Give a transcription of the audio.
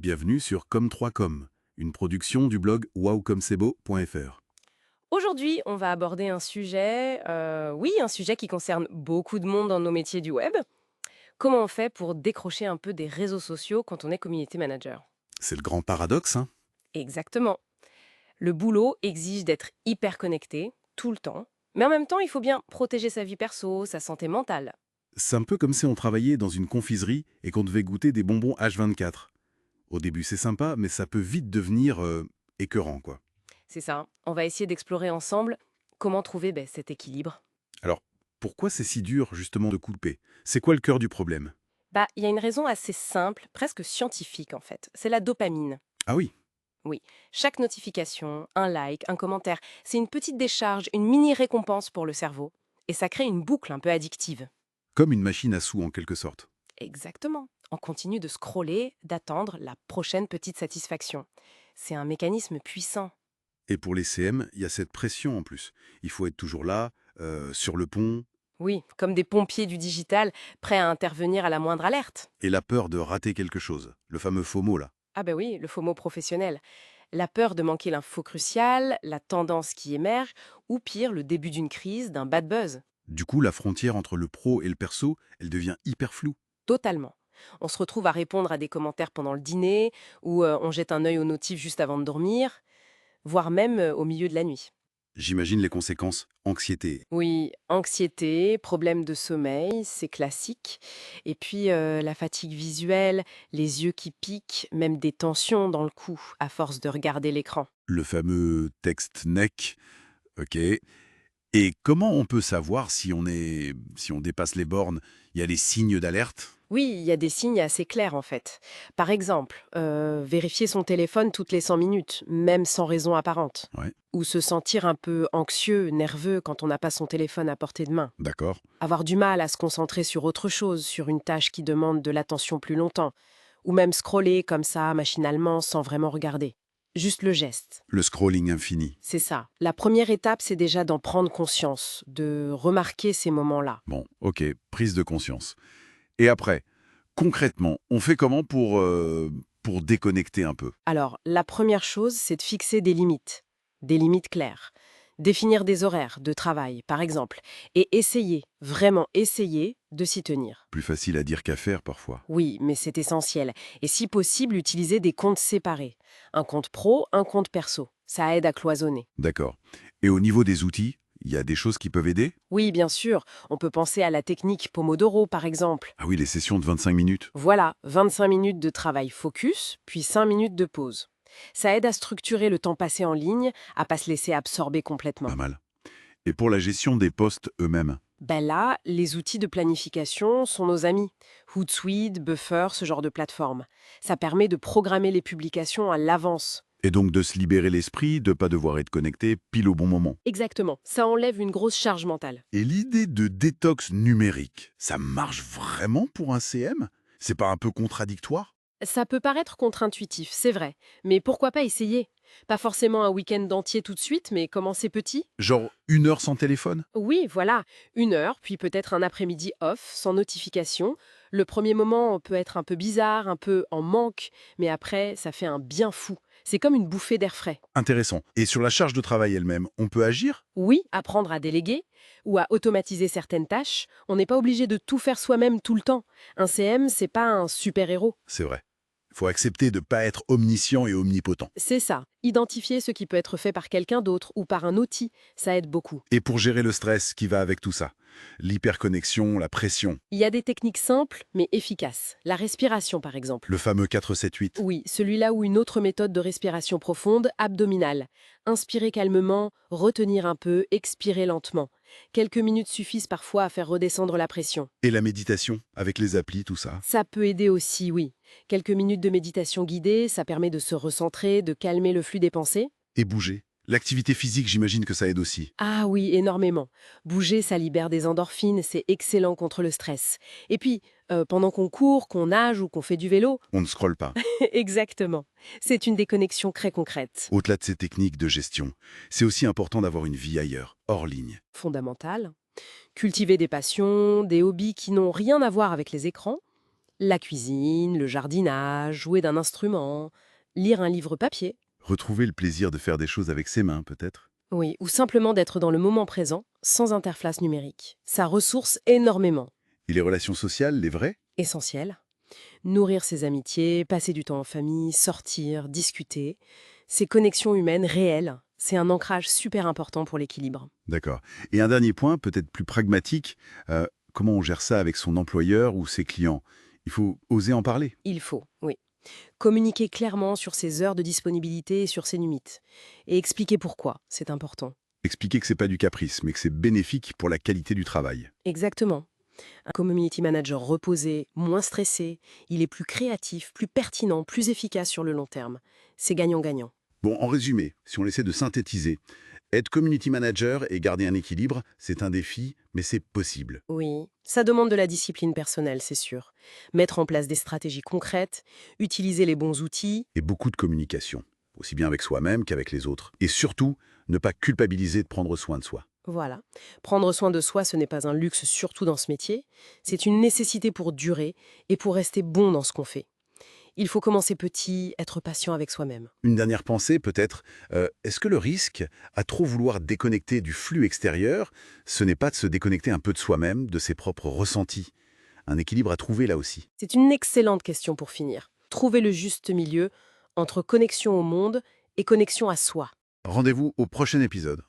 Bienvenue sur com3com, une production du blog wowcomsebo.fr. Aujourd'hui, on va aborder un sujet, oui, un sujet qui concerne beaucoup de monde dans nos métiers du web. Comment on fait pour décrocher un peu des réseaux sociaux quand on est community manager? C'est le grand paradoxe, hein. Exactement. Le boulot exige d'être hyper connecté, tout le temps. Mais en même temps, il faut bien protéger sa vie perso, sa santé mentale. C'est un peu comme si on travaillait dans une confiserie et qu'on devait goûter des bonbons H24. Au début c'est sympa, mais ça peut vite devenir écœurant, quoi. C'est ça. On va essayer d'explorer ensemble comment trouver cet équilibre. Alors, pourquoi c'est si dur justement de couper? C'est quoi le cœur du problème? Il y a une raison assez simple, presque scientifique en fait. C'est la dopamine. Ah oui, Oui, chaque notification, un like, un commentaire, c'est une petite décharge, une mini récompense pour le cerveau. Et ça crée une boucle un peu addictive. comme une machine à sous en quelque sorte. Exactement. On continue de scroller, d'attendre la prochaine petite satisfaction. C'est un mécanisme puissant. Et pour les CM, il y a cette pression en plus. Il faut être toujours là, sur le pont, Oui, comme des pompiers du digital, prêts à intervenir à la moindre alerte. et la peur de rater quelque chose. Le fameux FOMO là. Ah ben oui, le FOMO professionnel. La peur de manquer l'info cruciale, la tendance qui émerge, ou pire, le début d'une crise, d'un bad buzz. Du coup, la frontière entre le pro et le perso, elle devient hyper floue. Totalement. On se retrouve à répondre à des commentaires pendant le dîner, ou on jette un œil aux notifs juste avant de dormir, voire même au milieu de la nuit. J'imagine les conséquences. Anxiété. Oui, anxiété, problème de sommeil, c'est classique. Et puis la fatigue visuelle, les yeux qui piquent, même des tensions dans le cou à force de regarder l'écran. Le fameux texte neck. Ok. Et comment on peut savoir si on dépasse les bornes? Il y a des signes d'alerte? Oui, il y a des signes assez clairs en fait. Par exemple, vérifier son téléphone toutes les 100 minutes, même sans raison apparente. Ouais, Ou se sentir un peu anxieux, nerveux quand on n'a pas son téléphone à portée de main. d'accord. Avoir du mal à se concentrer sur autre chose, sur une tâche qui demande de l'attention plus longtemps. Ou même scroller comme ça, machinalement, sans vraiment regarder. Juste le geste. Le scrolling infini. C'est ça. La première étape, c'est déjà d'en prendre conscience, de remarquer ces moments-là. Bon, ok, prise de conscience. Et après, concrètement, on fait comment pour déconnecter un peu? Alors, la première chose, c'est de fixer des limites claires. Définir des horaires de travail, par exemple, et essayer, vraiment essayer, de s'y tenir. Plus facile à dire qu'à faire parfois. Oui, mais c'est essentiel. Et si possible, utiliser des comptes séparés. Un compte pro, un compte perso. Ça aide à cloisonner. D'accord. Et au niveau des outils, il y a des choses qui peuvent aider? Oui, bien sûr, on peut penser à la technique Pomodoro, par exemple. Ah oui, les sessions de 25 minutes. Voilà, 25 minutes de travail focus, puis 5 minutes de pause. Ça aide à structurer le temps passé en ligne, à pas se laisser absorber complètement. Pas mal. Et pour la gestion des postes eux-mêmes? Ben là, les outils de planification sont nos amis. Hootsuite, Buffer, ce genre de plateforme. Ça permet de programmer les publications à l'avance. Et donc de se libérer l'esprit, de pas devoir être connecté pile au bon moment. Exactement, ça enlève une grosse charge mentale. Et l'idée de détox numérique, ça marche vraiment pour un CM? C'est pas un peu contradictoire? Ça peut paraître contre-intuitif, c'est vrai, mais pourquoi pas essayer? Pas forcément un week-end entier tout de suite, mais commencer petit. Genre 1 heure sans téléphone? Oui, voilà, 1 heure, puis peut-être un après-midi off, sans notification. Le premier moment peut être un peu bizarre, un peu en manque, mais après, ça fait un bien fou. C'est comme une bouffée d'air frais. Intéressant. Et sur la charge de travail elle-même, on peut agir? Oui, apprendre à déléguer ou à automatiser certaines tâches, on n'est pas obligé de tout faire soi-même tout le temps. Un CM, c'est pas un super-héros. C'est vrai. Faut accepter de pas être omniscient et omnipotent. C'est ça. Identifier ce qui peut être fait par quelqu'un d'autre ou par un outil, ça aide beaucoup. Et pour gérer le stress qui va avec tout ça, l'hyperconnexion, la pression, Il y a des techniques simples mais efficaces. La respiration, par exemple. le fameux 4-7-8. Oui, celui-là ou une autre méthode de respiration profonde, abdominale. Inspirer calmement, retenir un peu, expirer lentement. Quelques minutes suffisent parfois à faire redescendre la pression. Et la méditation, avec les applis, tout ça. Ça peut aider aussi, oui. Quelques minutes de méditation guidée, ça permet de se recentrer, de calmer le flux des pensées. Et bouger. L'activité physique, j'imagine que ça aide aussi. Ah oui, énormément. Bouger, ça libère des endorphines, c'est excellent contre le stress. Et puis, pendant qu'on court, qu'on nage ou qu'on fait du vélo, On ne scrolle pas. exactement. C'est une déconnexion très concrète. Au-delà de ces techniques de gestion, c'est aussi important d'avoir une vie ailleurs, hors ligne. Fondamentale. Cultiver des passions, des hobbies qui n'ont rien à voir avec les écrans. La cuisine, le jardinage, jouer d'un instrument, lire un livre papier. Retrouver le plaisir de faire des choses avec ses mains, peut-être. Oui, ou simplement d'être dans le moment présent, sans interface numérique. Ça ressource énormément. Et les relations sociales, les vraies? Essentiel. Nourrir ses amitiés, passer du temps en famille, sortir, discuter. Ces connexions humaines réelles, c'est un ancrage super important pour l'équilibre. D'accord. Et un dernier point, peut-être plus pragmatique, comment on gère ça avec son employeur ou ses clients? Il faut oser en parler. Il faut, oui. Communiquer clairement sur ses heures de disponibilité et sur ses limites. Et expliquer pourquoi, c'est important. Expliquer que c'est pas du caprice, mais que c'est bénéfique pour la qualité du travail. Exactement. Un community manager reposé, moins stressé, il est plus créatif, plus pertinent, plus efficace sur le long terme. C'est gagnant-gagnant. Bon, en résumé, si on essaie de synthétiser, être community manager et garder un équilibre, c'est un défi, mais c'est possible. Oui, ça demande de la discipline personnelle, c'est sûr. Mettre en place des stratégies concrètes, utiliser les bons outils. Et beaucoup de communication, aussi bien avec soi-même qu'avec les autres. Et surtout, ne pas culpabiliser de prendre soin de soi. Voilà. Prendre soin de soi, ce n'est pas un luxe, surtout dans ce métier. C'est une nécessité pour durer et pour rester bon dans ce qu'on fait. Il faut commencer petit, être patient avec soi-même. Une dernière pensée, peut-être, est-ce que le risque, à trop vouloir déconnecter du flux extérieur, ce n'est pas de se déconnecter un peu de soi-même, de ses propres ressentis? Un équilibre à trouver là aussi. C'est une excellente question pour finir. Trouver le juste milieu entre connexion au monde et connexion à soi. Rendez-vous au prochain épisode.